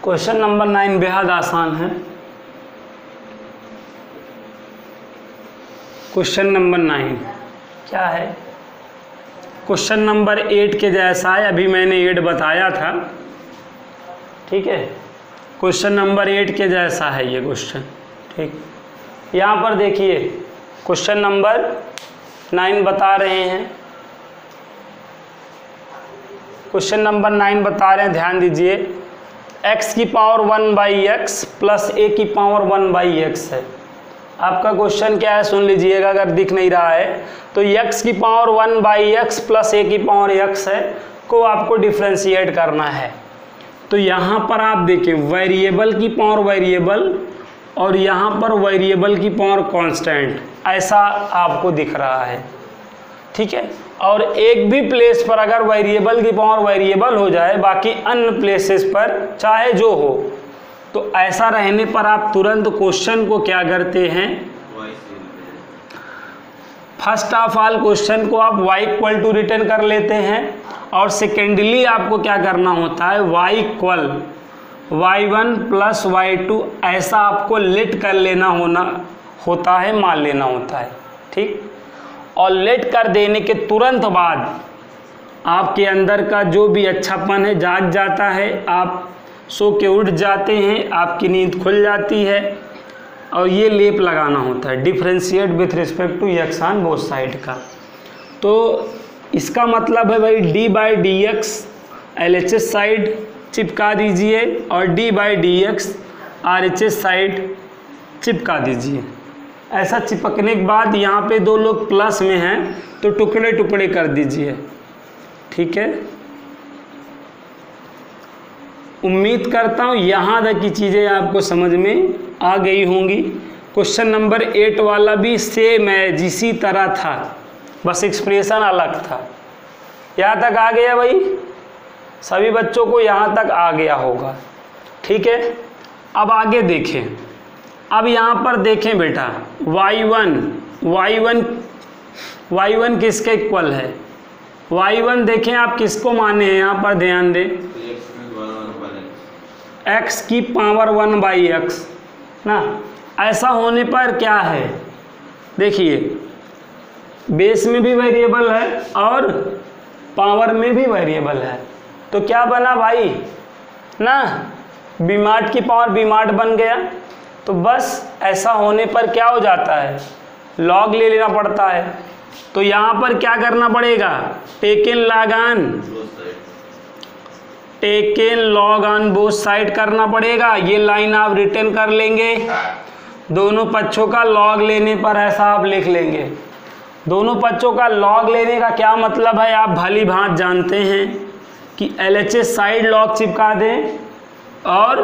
क्वेश्चन नंबर 9 बेहद आसान है। क्वेश्चन नंबर 9 क्या है, क्वेश्चन नंबर 8 के जैसा है, अभी मैंने 8 बताया था, ठीक है। क्वेश्चन नंबर 8 के जैसा है ये क्वेश्चन, ठीक। यहाँ पर देखिए क्वेश्चन नंबर 9 बता रहे हैं, क्वेश्चन नंबर 9 बता रहे हैं, ध्यान दीजिए। x की पावर 1/x प्लस a की पावर 1/x है। आपका क्वेश्चन क्या है सुन लीजिएगा, अगर दिख नहीं रहा है तो x की पावर 1/x प्लस a की पावर x है को आपको डिफ्रेंशिएट करना है। तो यहाँ पर आप देखें वेरिएबल की पावर वेरिएबल और यहाँ पर वेरिएबल की पावर कांस्टेंट, ऐसा आपको दिख रहा है, ठीक है। और एक भी प्लेस पर अगर वेरिएबल की पावर वेरिएबल हो जाए, बाकी अन्य प्लेसेस पर चाहे जो हो, तो ऐसा रहने पर आप तुरंत क्वेश्चन को क्या करते हैं, फर्स्ट ऑफ ऑल क्वेश्चन को आप y इक्वल टू रिटर्न कर लेते हैं, और सेकेंडली आपको क्या करना होता है, y equal y1 plus y2 ऐसा आपको लेट कर लेना होता है, मान लेना होता है, ठीक। और लेट कर देने के तुरंत बाद आपके अंदर का जो भी अच्छापन है जाग जाता है, आप सो के उठ जाते हैं, आपकी नींद खुल जाती है। और ये लेप लगाना होता है differentiate with respect to x on both side का। तो इसका मतलब है भाई d by d x LHS side चिपका दीजिए और d by d x RHS side चिपका दीजिए। ऐसा चिपकने के बाद यहाँ पे दो लोग प्लस में हैं तो टुकड़े टुकड़े कर दीजिए, ठीक है। उम्मीद करता हूँ यहाँ तक की चीज़ें आपको समझ में आ गई होंगी। क्वेश्चन नंबर 8 वाला भी सेम है, इसी तरह था, बस एक्सप्रेशन अलग था। यहाँ तक आ गया भाई, सभी बच्चों को यहाँ तक आ गया होगा, ठीक है। अब आगे देखें, अब यहाँ पर देखें बेटा y1 किसके इक्वल है, y1 देखें आप किसको माने हैं, यहाँ पर ध्यान दें, x की पावर 1/x ना। ऐसा होने पर क्या है, देखिए बेस में भी वेरिएबल है और पावर में भी वेरिएबल है, तो क्या बना भाई ना, बीमार्ट की पावर बीमार्ट बन गया। तो बस ऐसा होने पर क्या हो जाता है, लॉग ले लेना पड़ता है। तो यहाँ पर क्या करना पड़ेगा, taken log on both side करना पड़ेगा। ये लाइन आप रिटर्न कर लेंगे, दोनों पक्षों का लॉग लेने पर ऐसा आप लिख लेंगे। दोनों पक्षों का लॉग लेने का क्या मतलब है, आप भली भांति जानते हैं कि LHS साइड लॉग चिपका दें और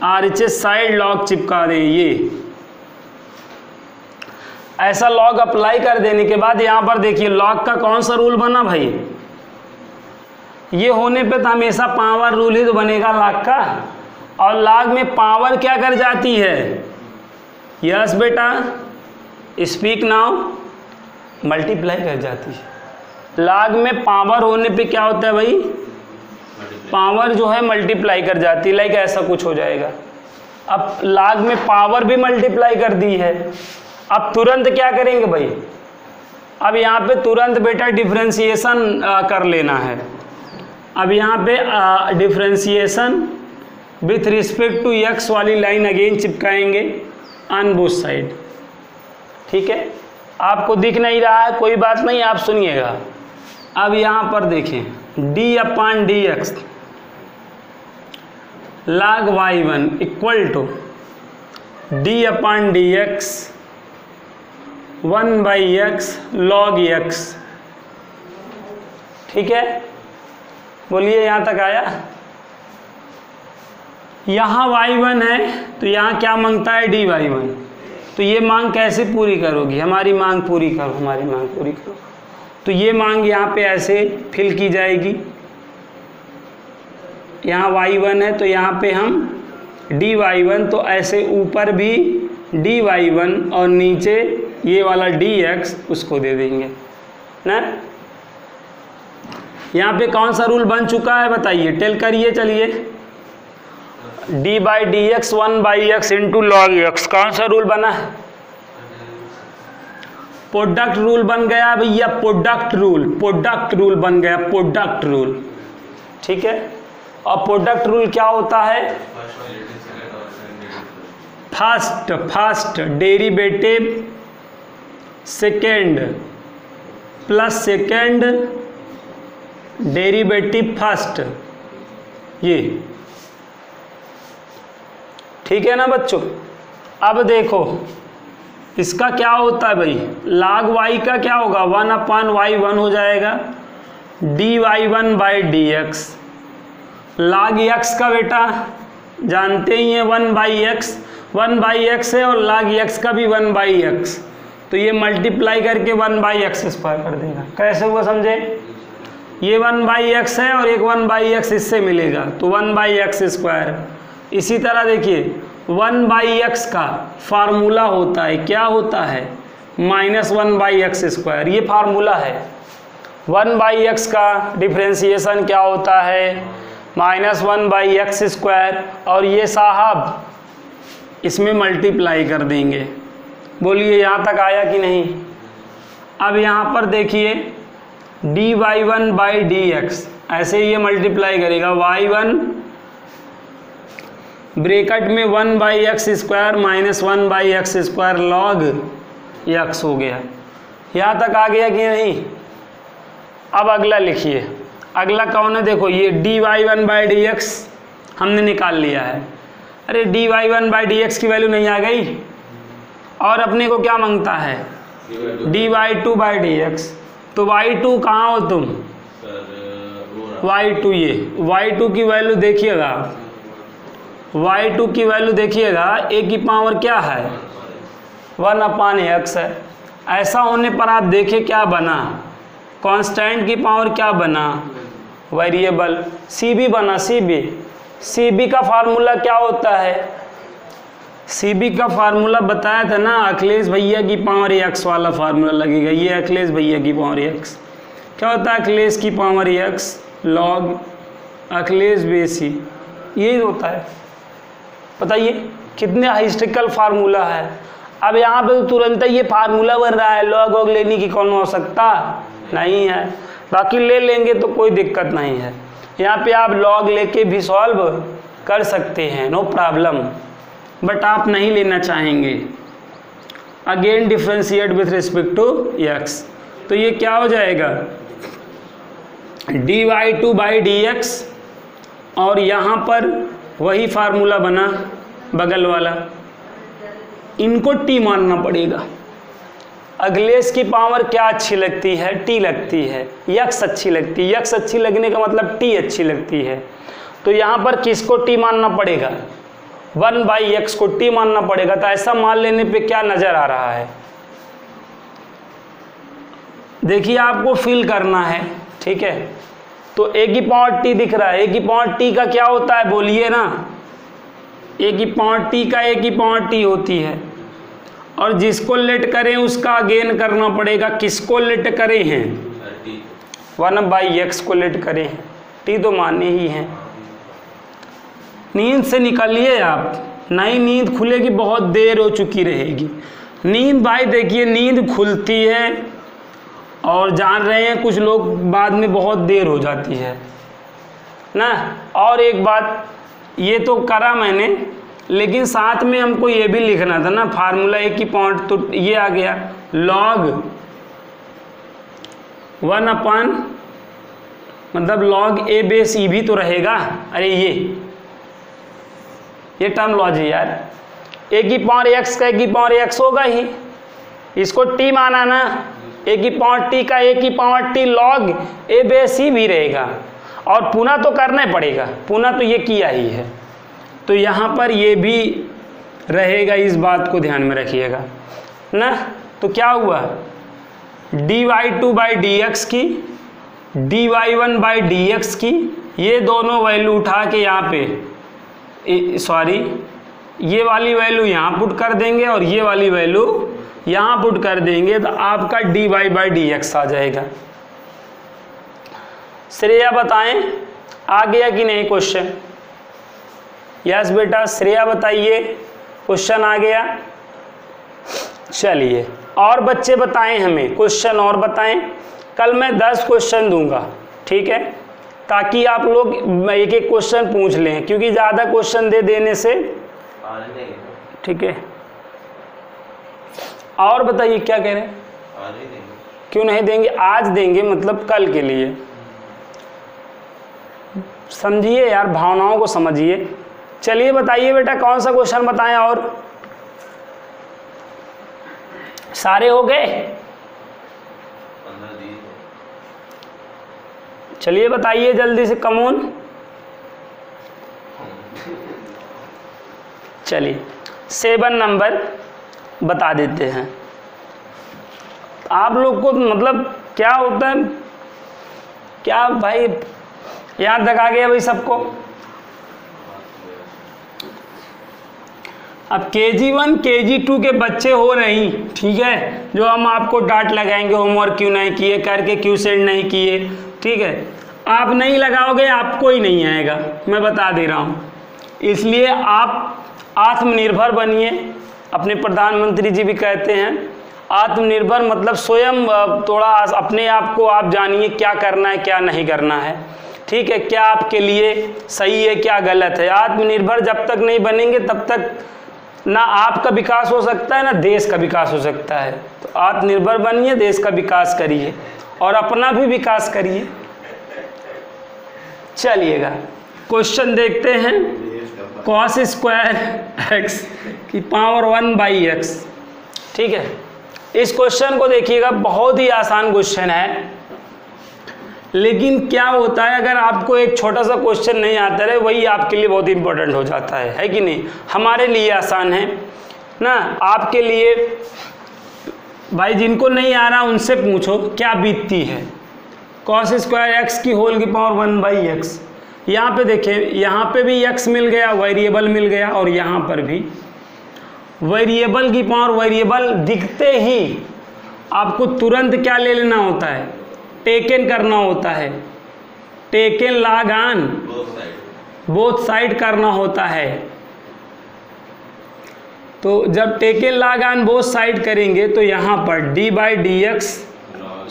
RHS साइड लॉग चिपका दें। ये ऐसा लॉग अप्लाई कर देने के बाद यहाँ पर देखिए लॉग का कौन सा रूल बना भाई, ये होने पे तो हमेशा पावर रूल ही तो बनेगा लॉग का। और लॉग में पावर क्या कर जाती है, यस बेटा स्पीक नाउ, मल्टीप्लाई कर जाती है। लॉग में पावर होने पे क्या होता है भाई, पावर जो है मल्टीप्लाई कर जाती है, लाइक ऐसा कुछ हो जाएगा। अब लॉग में पावर भी मल्टीप्लाई कर दी है, अब तुरंत क्या करेंगे भाई, अब यहाँ पे तुरंत बेटा डिफ्रेंशिएशन कर लेना है। अब यहाँ पे differentiation with respect to x वाली लाइन अगेन चिपकाएंगे ऑन बोथ साइड, ठीक है। आपको दिख नहीं रहा है कोई बात नहीं, आप सुनिएगा। अब यहाँ पर देखें d/dx log y1 equal to d/dx 1/x log x, ठीक है। बोलिए यहाँ तक आया। यहाँ y1 है तो यहाँ क्या मांगता है dy1, तो ये मांग कैसे पूरी करोगी, हमारी मांग पूरी करो। तो ये मांग यहाँ पे ऐसे फिल की जाएगी, यहाँ y1 है तो यहाँ पे हम dy1, तो ऐसे ऊपर भी dy1 और नीचे ये वाला dx उसको दे देंगे ना। यहाँ पे कौन सा रूल बन चुका है बताइए, टेल करिए चलिए। d/dx 1/x into log x, कौन सा रूल बना है, प्रोडक्ट रूल बन गया भैया, प्रोडक्ट रूल बन गया, प्रोडक्ट रूल, ठीक है। और प्रोडक्ट रूल क्या होता है, first derivative second plus second derivative first, ये ठीक है ना बच्चों। अब देखो इसका क्या होता है भाई, log y का क्या होगा, 1/y1 हो जाएगा dy1/dx log x का बेटा जानते ही हैं 1/x, 1/x है और log x का भी 1/x, तो ये मल्टीप्लाई करके 1/x² कर देगा। कैसे हुआ समझे? ये 1/x है और एक 1/x इससे मिलेगा तो 1/x²। इसी तरह देखिए 1/x का फार्मूला होता है, क्या होता है? -1/x², ये फार्मूला है। 1/x का डिफ्रेंसिएशन क्या होता है? -1/x², और ये साहब इसमें मल्टीप्लाई कर देंगे। बोलिए यहाँ तक आया कि नहीं? अब यहाँ पर देखिए dy1/dx, ऐसे ये मल्टीप्लाई करेगा y1 ब्रैकेट में 1/x² minus 1/x² log x हो गया। यहाँ तक आ गया कि नहीं? अब अगला लिखिए, अगला कौन है? देखो ये dy1/dx हमने निकाल लिया है। अरे dy1/dx की वैल्यू नहीं आ गई, और अपने को क्या मांगता है? dy2/dx। तो y2 कहाँ हो तुम? y2, ये y2 की वैल्यू देखिएगा, y2 की वैल्यू देखिएगा, a की पावर क्या है? 1/x है। ऐसा होने पर आप देखिए क्या बना, कांस्टेंट की पावर क्या बना? वेरिएबल। cb बना, cb का फार्मूला क्या होता है? cb का फार्मूला बताया था ना, अखिलेश भैया की पावर x वाला फार्मूला लगेगा। ये अखिलेश भैया की पावर x क्या होता है? अखिलेश की पावर x log अखिलेश बेसी, ये होता है। बताइए कितने हिस्ट्रिकल फार्मूला है। अब यहाँ पे तो तुरंत ये फार्मूला बन रहा है, लॉग वॉग लेने की कौन आवश्यकता नहीं है, बाकी ले लेंगे तो कोई दिक्कत नहीं है। यहाँ पे आप लॉग लेके भी सॉल्व कर सकते हैं, नो प्रॉब्लम, बट आप नहीं लेना चाहेंगे। Again differentiate with respect to x, तो ये क्या हो जाएगा? dy2/dx, और यहाँ पर वही फार्मूला बना बगल वाला, इनको t मानना पड़ेगा। अखिलेश की पावर क्या अच्छी लगती है? t लगती है, x अच्छी लगती है, x अच्छी लगने का मतलब t अच्छी लगती है। तो यहाँ पर किसको t मानना पड़ेगा? 1/x को t मानना पड़ेगा। तो ऐसा मान लेने पे क्या नजर आ रहा है? देखिए आपको फिल करना है, ठीक है? तो a की पावर t दिख रहा है, a की पावर t का क्या होता है? बोलिए ना, a की पावर t का a की पावर t होती है, और जिसको लेट करें उसका गेन करना पड़ेगा। किसको लेट करें हैं? 1/x को लेट करें हैं, t तो माने ही हैं। नींद से निकलिए आप, नई नींद खुलेगी, बहुत देर हो चुकी रहेगी। नींद भाई देखिए, नींद खुलती है और जान रहे हैं कुछ लोग बाद में बहुत देर हो जाती है ना। और एक बात, ये तो करा मैंने, लेकिन साथ में हमको ये भी लिखना था ना फार्मूला a की पावर, तो ये आ गया log 1/, मतलब log a बेस e भी तो रहेगा। अरे ये टर्मोलॉजी यार, a की पावर x का a की पावर x होगा ही, इसको t माना ना, a की पावर t का a की power t log a base e भी रहेगा, और पुनः तो करना ही पड़ेगा, पुनः तो ये किया ही है, तो यहाँ पर ये भी रहेगा। इस बात को ध्यान में रखिएगा ना। तो क्या हुआ? dy2/dx की, dy1/dx की, ये दोनों वैल्यू उठा के यहाँ पे, सॉरी, ये वाली वैल्यू यहाँ पुट कर देंगे और ये वाली वैल्यू यहाँ पुट कर देंगे, तो आपका dy/dx आ जाएगा। श्रेया बताएं आ गया कि नहीं क्वेश्चन? यस बेटा, श्रेया बताइए क्वेश्चन आ गया। चलिए और बच्चे बताएं हमें क्वेश्चन, और बताएं। कल मैं 10 क्वेश्चन दूंगा, ठीक है, ताकि आप लोग एक एक क्वेश्चन पूछ लें, क्योंकि ज़्यादा क्वेश्चन दे देने से, ठीक है। और बताइए क्या कह रहे हैं? क्यों नहीं देंगे? आज देंगे, मतलब कल के लिए। समझिए यार, भावनाओं को समझिए। चलिए बताइए बेटा, कौन सा क्वेश्चन बताएं? और सारे हो गए? चलिए बताइए जल्दी से, कमोन। चलिए 7 नंबर बता देते हैं। आप लोग को मतलब क्या होता है, क्या भाई यहाँ तक आ गया भाई सबको? अब KG1 KG2 के बच्चे हो नहीं, ठीक है, जो हम आपको डांट लगाएंगे होमवर्क क्यों नहीं किए, करके क्यों सेंड नहीं किए, ठीक है, आप नहीं लगाओगे आपको ही नहीं आएगा, मैं बता दे रहा हूँ। इसलिए आप आत्मनिर्भर बनिए। अपने प्रधानमंत्री जी भी कहते हैं आत्मनिर्भर मतलब स्वयं थोड़ा अपने आप को आप जानिए क्या करना है क्या नहीं करना है, ठीक है, क्या आपके लिए सही है क्या गलत है। आत्मनिर्भर जब तक नहीं बनेंगे तब तक ना आपका विकास हो सकता है ना देश का विकास हो सकता है। तो आत्मनिर्भर बनिए, देश का विकास करिए और अपना भी विकास करिए। चलिएगा क्वेश्चन देखते हैं। cos स्क्वायर x की पावर 1/x, ठीक है। इस क्वेश्चन को देखिएगा, बहुत ही आसान क्वेश्चन है, लेकिन क्या होता है अगर आपको एक छोटा सा क्वेश्चन नहीं आता है वही आपके लिए बहुत इंपॉर्टेंट हो जाता है कि नहीं? हमारे लिए आसान है ना, आपके लिए भाई जिनको नहीं आ रहा उनसे पूछो क्या बीतती है। cos स्क्वायर x की होल की पावर 1/x, यहाँ पे देखें, यहाँ पे भी x मिल गया, वेरिएबल मिल गया, और यहाँ पर भी वेरिएबल की पावर, वेरिएबल दिखते ही आपको तुरंत क्या ले लेना होता है, टेकन करना होता है, taken log on both side करना होता है। तो जब taken log on both side करेंगे तो यहाँ पर d/dx,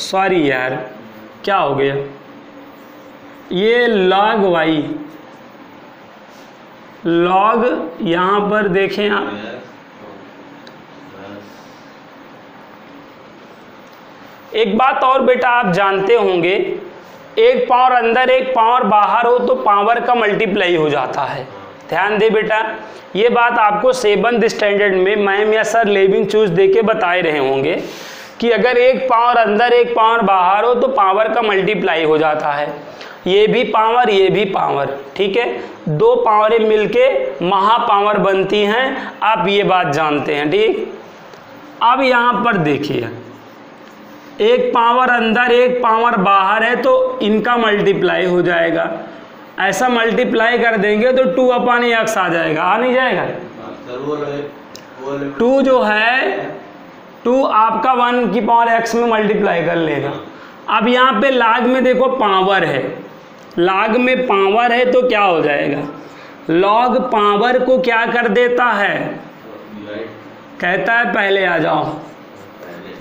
सॉरी यार क्या हो गया, ये log y, log यहाँ पर देखें आप, एक बात और बेटा आप जानते होंगे, एक पावर अंदर एक पावर बाहर हो तो पावर का मल्टीप्लाई हो जाता है। ध्यान दे बेटा, ये बात आपको 7th स्टैंडर्ड में मैम या सर लेविंग चूज दे के बताए रहे होंगे कि अगर एक पावर अंदर एक पावर बाहर हो तो पावर का मल्टीप्लाई हो जाता है। ये भी पावर ये भी पावर, ठीक है, दो पावरें मिलके महापावर बनती हैं, आप ये बात जानते हैं, ठीक। अब यहाँ पर देखिए, एक पावर अंदर एक पावर बाहर है तो इनका मल्टीप्लाई हो जाएगा, ऐसा मल्टीप्लाई कर देंगे तो 2/x आ जाएगा, आ नहीं जाएगा? 2 जो है 2 आपका 1 की पावर x में मल्टीप्लाई कर लेगा। अब यहाँ पे log में देखो पावर है, log में पावर है तो क्या हो जाएगा, log पावर को क्या कर देता है, कहता है पहले आ जाओ,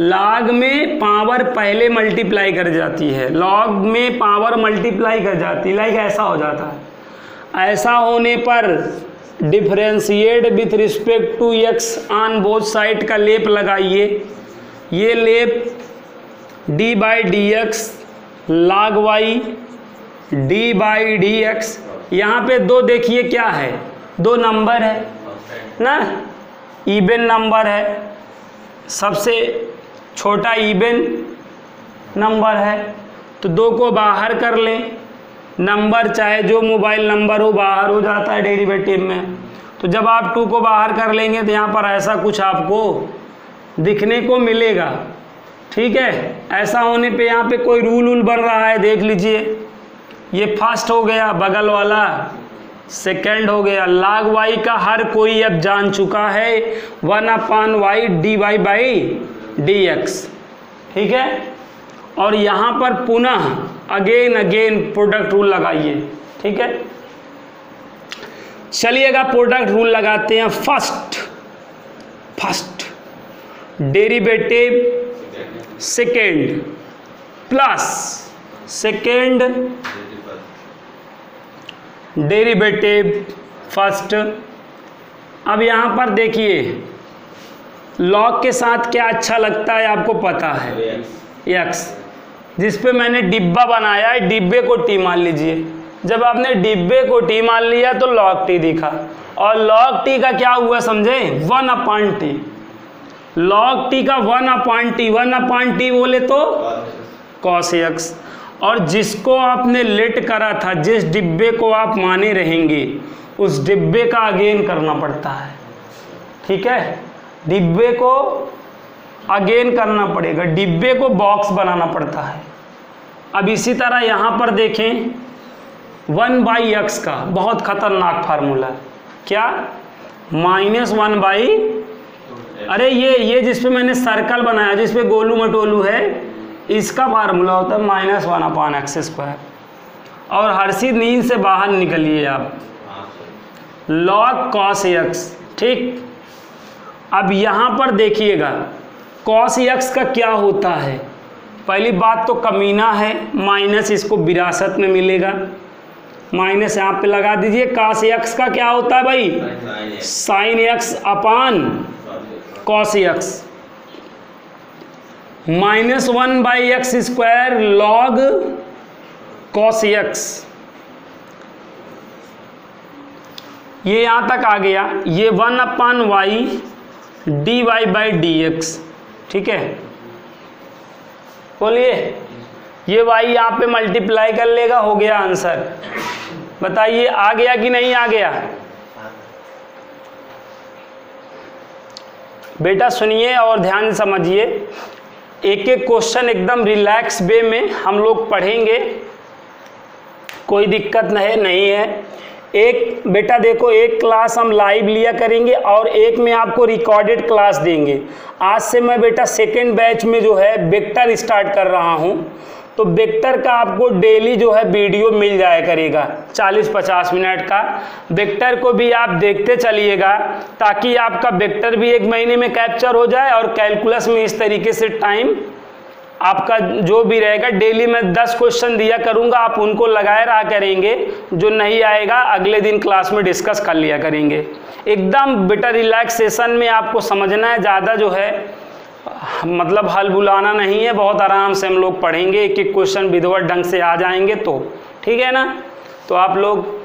log में पावर पहले मल्टीप्लाई कर जाती है, log में पावर मल्टीप्लाई कर जाती है, लाइक ऐसा हो जाता है। ऐसा होने पर differentiate with respect to x on both side का लेप लगाइए, ये लेप d/dx log y d/dx, यहाँ पे दो देखिए क्या है, दो नंबर है ना, इवन नंबर है, सबसे छोटा इवन नंबर है, तो 2 को बाहर कर लें, नंबर चाहे जो मोबाइल नंबर हो बाहर हो जाता है डेरिवेटिव में। तो जब आप 2 को बाहर कर लेंगे तो यहाँ पर ऐसा कुछ आपको दिखने को मिलेगा, ठीक है। ऐसा होने पे यहाँ पे कोई रूल बन रहा है, देख लीजिए, ये फर्स्ट हो गया, बगल वाला सेकंड हो गया। log y का हर कोई अब जान चुका है 1/y dy/dx, ठीक है। और यहाँ पर पुनः अगेन प्रोडक्ट रूल लगाइए, ठीक है। चलिएगा प्रोडक्ट रूल लगाते हैं। First derivative second plus second derivative first. अब यहाँ पर देखिए लॉग के साथ क्या अच्छा लगता है आपको पता है, x, जिस पे मैंने डिब्बा बनाया है, डिब्बे को t मान लीजिए। जब आपने डिब्बे को t मान लिया तो log t दिखा, और log t का क्या हुआ समझे, 1/t। log t का 1/t बोले तो cos x। और जिसको आपने लेट करा था, जिस डिब्बे को आप माने रहेंगे, उस डिब्बे का अगेन करना पड़ता है। ठीक है, डिब्बे को अगेन करना पड़ेगा, डिब्बे को बॉक्स बनाना पड़ता है। अब इसी तरह यहाँ पर देखें 1/x का बहुत खतरनाक फार्मूला, क्या -1/, अरे ये जिस पे मैंने सर्कल बनाया, जिस पे गोलू मटोलू है, इसका फार्मूला होता है -1/x²। और हर्षित नींद से बाहर निकलिए आप, log cos x, ठीक। अब यहाँ पर देखिएगा cos x का क्या होता है, पहली बात तो कमीना है, माइनस इसको विरासत में मिलेगा, माइनस यहाँ पे लगा दीजिए। cos x का क्या होता है भाई, sin x अपान cos x, -1/x² log cos x। ये यहाँ तक आ गया, ये 1/y dy/dx, ठीक है। बोलिए, ये y यहाँ पे मल्टीप्लाई कर लेगा, हो गया आंसर। बताइए आ गया कि नहीं आ गया? बेटा सुनिए और ध्यान से समझिए, एक एक क्वेश्चन एकदम रिलैक्स वे में हम लोग पढ़ेंगे, कोई दिक्कत नहीं है। एक बेटा देखो, एक क्लास हम लाइव लिया करेंगे और एक में आपको रिकॉर्डेड क्लास देंगे। आज से मैं बेटा सेकेंड बैच में जो है वेक्टर स्टार्ट कर रहा हूं, तो वेक्टर का आपको डेली जो है वीडियो मिल जाया करेगा 40-50 मिनट का। वेक्टर को भी आप देखते चलिएगा ताकि आपका वेक्टर भी 1 महीने में कैप्चर हो जाए, और कैलकुलस में इस तरीके से टाइम आपका जो भी रहेगा, डेली मैं 10 क्वेश्चन दिया करूंगा, आप उनको लगाए रहा करेंगे, जो नहीं आएगा अगले दिन क्लास में डिस्कस कर लिया करेंगे। एकदम बेटा रिलैक्सेशन में आपको समझना है, ज़्यादा जो है मतलब हल बुलाना नहीं है, बहुत आराम से हम लोग पढ़ेंगे, एक एक क्वेश्चन विधिवत ढंग से आ जाएंगे तो ठीक है ना। तो आप लोग